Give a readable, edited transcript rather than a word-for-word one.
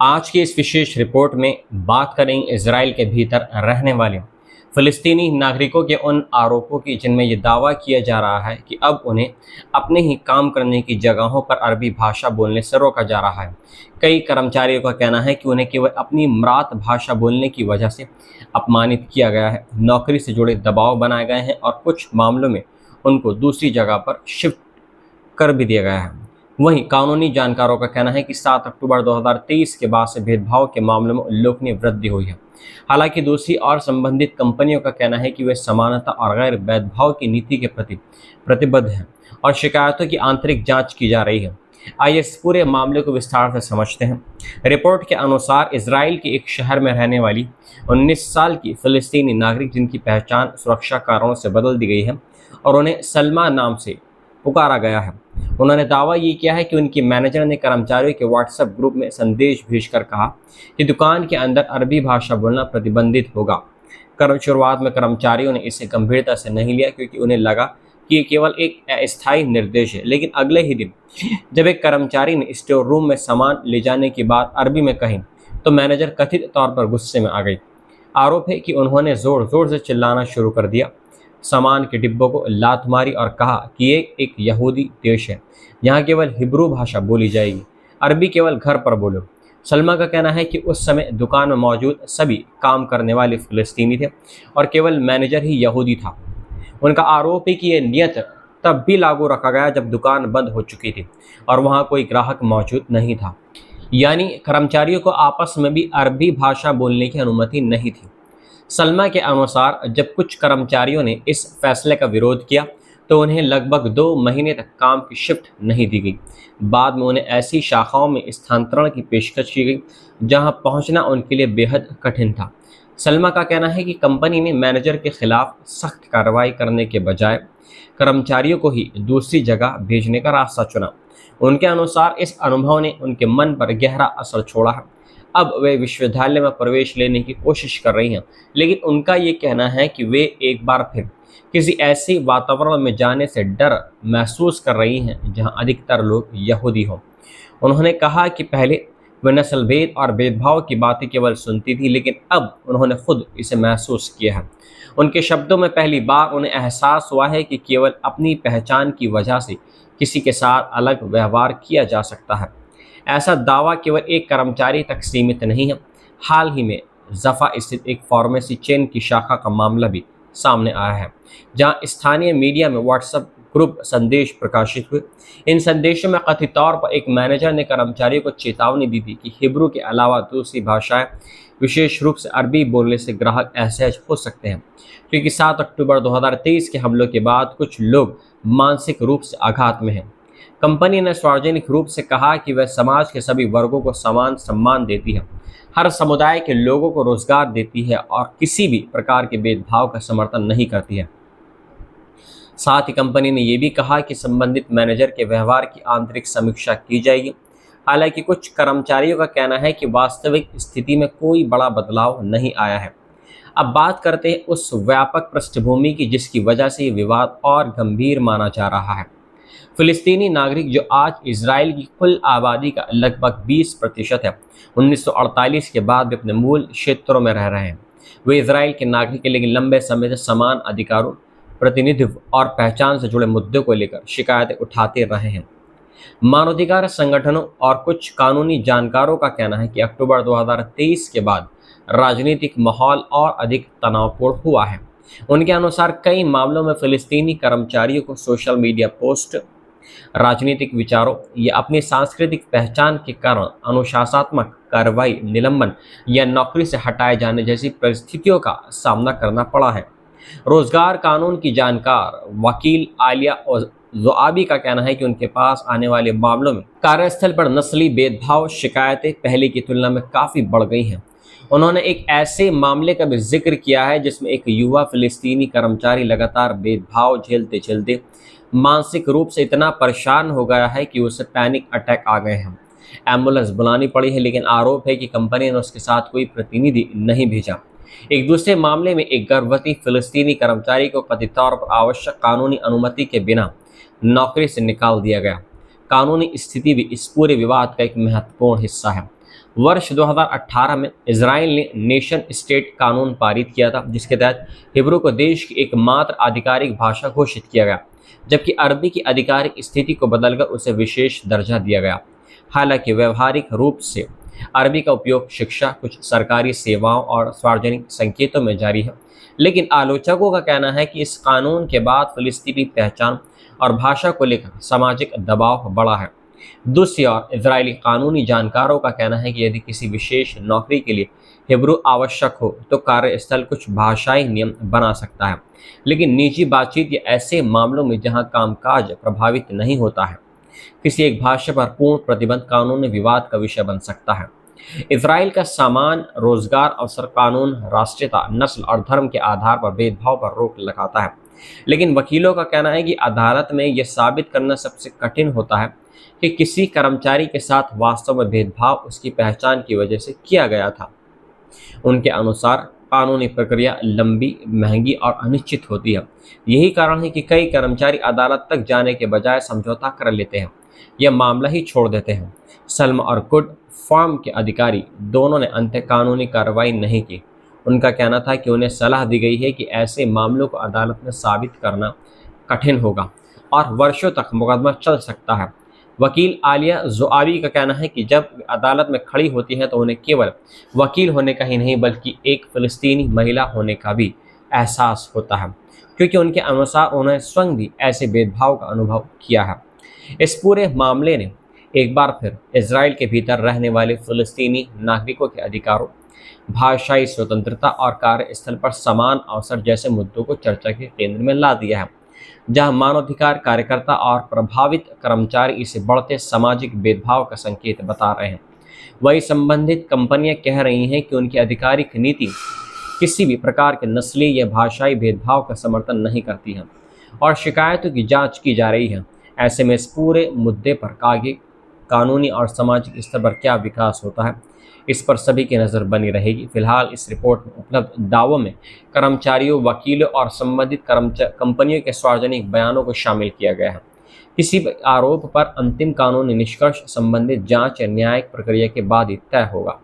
आज की इस विशेष रिपोर्ट में बात करेंगे इसराइल के भीतर रहने वाले फ़िलिस्तीनी नागरिकों के उन आरोपों की जिनमें ये दावा किया जा रहा है कि अब उन्हें अपने ही काम करने की जगहों पर अरबी भाषा बोलने से रोका जा रहा है। कई कर्मचारियों का कहना है कि उन्हें केवल अपनी मातृभाषा बोलने की वजह से अपमानित किया गया है, नौकरी से जुड़े दबाव बनाए गए हैं और कुछ मामलों में उनको दूसरी जगह पर शिफ्ट कर भी दिया गया है। वहीं कानूनी जानकारों का कहना है कि 7 अक्टूबर 2023 के बाद से भेदभाव के मामलों में उल्लेखनीय वृद्धि हुई है। हालांकि दूसरी और संबंधित कंपनियों का कहना है कि वे समानता और गैर भेदभाव की नीति के प्रति प्रतिबद्ध हैं और शिकायतों की आंतरिक जांच की जा रही है। आइए इस पूरे मामले को विस्तार से समझते हैं। रिपोर्ट के अनुसार इसराइल के एक शहर में रहने वाली 19 साल की फ़िलिस्तीनी नागरिक, जिनकी पहचान सुरक्षा कारणों से बदल दी गई है और उन्हें सलमा नाम से पुकारा गया है, उन्होंने दावा ये किया है कि उनकी मैनेजर ने कर्मचारियों के व्हाट्सएप ग्रुप में संदेश भेजकर कहा कि दुकान के अंदर अरबी भाषा बोलना प्रतिबंधित होगा। शुरुआत में कर्मचारियों ने इसे गंभीरता से नहीं लिया क्योंकि उन्हें लगा कि ये केवल एक अस्थायी निर्देश है। लेकिन अगले ही दिन जब एक कर्मचारी ने स्टोर रूम में सामान ले जाने की बात अरबी में कही तो मैनेजर कथित तौर पर गुस्से में आ गई। आरोप है कि उन्होंने जोर जोर से चिल्लाना शुरू कर दिया, सामान के डिब्बों को लात मारी और कहा कि ये एक यहूदी देश है, यहाँ केवल हिब्रू भाषा बोली जाएगी, अरबी केवल घर पर बोलो। सलमा का कहना है कि उस समय दुकान में मौजूद सभी काम करने वाले फ़िलिस्तीनी थे और केवल मैनेजर ही यहूदी था। उनका आरोप है कि यह नियत तब भी लागू रखा गया जब दुकान बंद हो चुकी थी और वहाँ कोई ग्राहक मौजूद नहीं था, यानी कर्मचारियों को आपस में भी अरबी भाषा बोलने की अनुमति नहीं थी। सलमा के अनुसार जब कुछ कर्मचारियों ने इस फैसले का विरोध किया तो उन्हें लगभग 2 महीने तक काम की शिफ्ट नहीं दी गई। बाद में उन्हें ऐसी शाखाओं में स्थानांतरण की पेशकश की गई जहां पहुंचना उनके लिए बेहद कठिन था। सलमा का कहना है कि कंपनी ने मैनेजर के खिलाफ सख्त कार्रवाई करने के बजाय कर्मचारियों को ही दूसरी जगह भेजने का रास्ता चुना। उनके अनुसार इस अनुभव ने उनके मन पर गहरा असर छोड़ा है। अब वे विश्वविद्यालय में प्रवेश लेने की कोशिश कर रही हैं, लेकिन उनका ये कहना है कि वे एक बार फिर किसी ऐसे वातावरण में जाने से डर महसूस कर रही हैं जहां अधिकतर लोग यहूदी हों। उन्होंने कहा कि पहले वे नस्लभेद और भेदभाव की बातें केवल सुनती थी, लेकिन अब उन्होंने खुद इसे महसूस किया है। उनके शब्दों में पहली बार उन्हें एहसास हुआ है कि केवल अपनी पहचान की वजह से किसी के साथ अलग व्यवहार किया जा सकता है। ऐसा दावा केवल एक कर्मचारी तक सीमित नहीं है। हाल ही में जफ़ा स्थित एक फार्मेसी चेन की शाखा का मामला भी सामने आया है, जहां स्थानीय मीडिया में व्हाट्सएप ग्रुप संदेश प्रकाशित हुए। इन संदेशों में कथित तौर पर एक मैनेजर ने कर्मचारियों को चेतावनी दी थी कि हिब्रू के अलावा दूसरी भाषाएं, विशेष रूप से अरबी बोलने से ग्राहक असहज हो सकते हैं, क्योंकि 7 अक्टूबर 2023 के हमलों के बाद कुछ लोग मानसिक रूप से आघात में हैं। कंपनी ने सार्वजनिक रूप से कहा कि वह समाज के सभी वर्गों को समान सम्मान देती है, हर समुदाय के लोगों को रोजगार देती है और किसी भी प्रकार के भेदभाव का समर्थन नहीं करती है। साथ ही कंपनी ने यह भी कहा कि संबंधित मैनेजर के व्यवहार की आंतरिक समीक्षा की जाएगी। हालांकि कुछ कर्मचारियों का कहना है कि वास्तविक स्थिति में कोई बड़ा बदलाव नहीं आया है। अब बात करते हैं उस व्यापक पृष्ठभूमि की जिसकी वजह से ये विवाद और गंभीर माना जा रहा है। फ़िलिस्तीनी नागरिक, जो आज इसराइल की कुल आबादी का लगभग 20% है, 1948 के बाद भी अपने मूल क्षेत्रों में रह रहे हैं। वे इसराइल के नागरिक हैं, लेकिन लंबे समय से समान अधिकारों, प्रतिनिधित्व और पहचान से जुड़े मुद्दों को लेकर शिकायतें उठाते रहे हैं। मानवाधिकार संगठनों और कुछ कानूनी जानकारों का कहना है कि अक्टूबर 2023 के बाद राजनीतिक माहौल और अधिक तनावपूर्ण हुआ है। उनके अनुसार कई मामलों में फ़िलिस्तीनी कर्मचारियों को सोशल मीडिया पोस्ट, राजनीतिक विचारों या अपनी सांस्कृतिक पहचान के कारण अनुशासनात्मक कार्रवाई, निलंबन या नौकरी से हटाए जाने जैसी परिस्थितियों का सामना करना पड़ा है। रोजगार कानून की जानकार वकील आलिया और ज़ोआबी का कहना है कि उनके पास आने वाले मामलों में कार्यस्थल पर नस्ली भेदभाव शिकायतें पहले की तुलना में काफ़ी बढ़ गई हैं। उन्होंने एक ऐसे मामले का भी जिक्र किया है जिसमें एक युवा फ़िलिस्तीनी कर्मचारी लगातार भेदभाव झेलते झेलते मानसिक रूप से इतना परेशान हो गया है कि उसे पैनिक अटैक आ गए हैं। एम्बुलेंस बुलानी पड़ी है, लेकिन आरोप है कि कंपनी ने उसके साथ कोई प्रतिनिधि नहीं भेजा। एक दूसरे मामले में एक गर्भवती फ़िलिस्तीनी कर्मचारी को कथित तौर पर आवश्यक कानूनी अनुमति के बिना नौकरी से निकाल दिया गया। कानूनी स्थिति भी इस पूरे विवाद का एक महत्वपूर्ण हिस्सा है। वर्ष 2018 में इजराइल ने नेशन स्टेट कानून पारित किया था, जिसके तहत हिब्रू को देश की एकमात्र आधिकारिक भाषा घोषित किया गया, जबकि अरबी की आधिकारिक स्थिति को बदलकर उसे विशेष दर्जा दिया गया। हालांकि व्यवहारिक रूप से अरबी का उपयोग शिक्षा, कुछ सरकारी सेवाओं और सार्वजनिक संकेतों में जारी है, लेकिन आलोचकों का कहना है कि इस कानून के बाद फिलिस्तीनी पहचान और भाषा को लेकर सामाजिक दबाव बढ़ा है। दूसरी ओर इजरायली कानूनी जानकारों का कहना है कि यदि किसी विशेष नौकरी के लिए हिब्रू आवश्यक हो तो कार्यस्थल कुछ भाषाई नियम बना सकता है, लेकिन निजी बातचीत या ऐसे मामलों में जहां कामकाज प्रभावित नहीं होता है, किसी एक भाषा पर पूर्ण प्रतिबंध कानूनी विवाद का विषय बन सकता है। इजराइल का समान रोजगार अवसर कानून राष्ट्रीयता, नस्ल और धर्म के आधार पर भेदभाव पर रोक लगाता है, लेकिन वकीलों का कहना है कि अदालत में यह साबित करना सबसे कठिन होता है कि किसी कर्मचारी के साथ वास्तव में भेदभाव उसकी पहचान की वजह से किया गया था। उनके अनुसार कानूनी प्रक्रिया लंबी, महंगी और अनिश्चित होती है। यही कारण है कि कई कर्मचारी अदालत तक जाने के बजाय समझौता कर लेते हैं या मामला ही छोड़ देते हैं। सल्म और गुड फार्म के अधिकारी दोनों ने अंत कानूनी कार्रवाई नहीं की। उनका कहना था कि उन्हें सलाह दी गई है कि ऐसे मामलों को अदालत में साबित करना कठिन होगा और वर्षों तक मुकदमा चल सकता है। वकील आलिया ज़ोआबी का कहना है कि जब अदालत में खड़ी होती है तो उन्हें केवल वकील होने का ही नहीं बल्कि एक फ़िलिस्तीनी महिला होने का भी एहसास होता है, क्योंकि उनके अनुसार उन्होंने स्वयं भी ऐसे भेदभाव का अनुभव किया है। इस पूरे मामले ने एक बार फिर इजराइल के भीतर रहने वाले फ़िलिस्तीनी नागरिकों के अधिकारों, भाषाई स्वतंत्रता और कार्यस्थल पर समान अवसर जैसे मुद्दों को चर्चा के केंद्र में ला दिया है, जहां मानवाधिकार कार्यकर्ता और प्रभावित कर्मचारी इसे बढ़ते सामाजिक भेदभाव का संकेत बता रहे हैं। वही संबंधित कंपनियां कह रही हैं कि उनकी आधिकारिक नीति किसी भी प्रकार के नस्ली या भाषाई भेदभाव का समर्थन नहीं करती है और शिकायतों की जांच की जा रही है। ऐसे में इस पूरे मुद्दे पर आगे कानूनी और सामाजिक स्तर पर क्या विकास होता है, इस पर सभी की नज़र बनी रहेगी। फिलहाल इस रिपोर्ट में उपलब्ध दावों में कर्मचारियों, वकीलों और संबंधित कंपनियों के सार्वजनिक बयानों को शामिल किया गया है। किसी भी आरोप पर अंतिम कानूनी निष्कर्ष संबंधित जांच या न्यायिक प्रक्रिया के बाद ही तय होगा।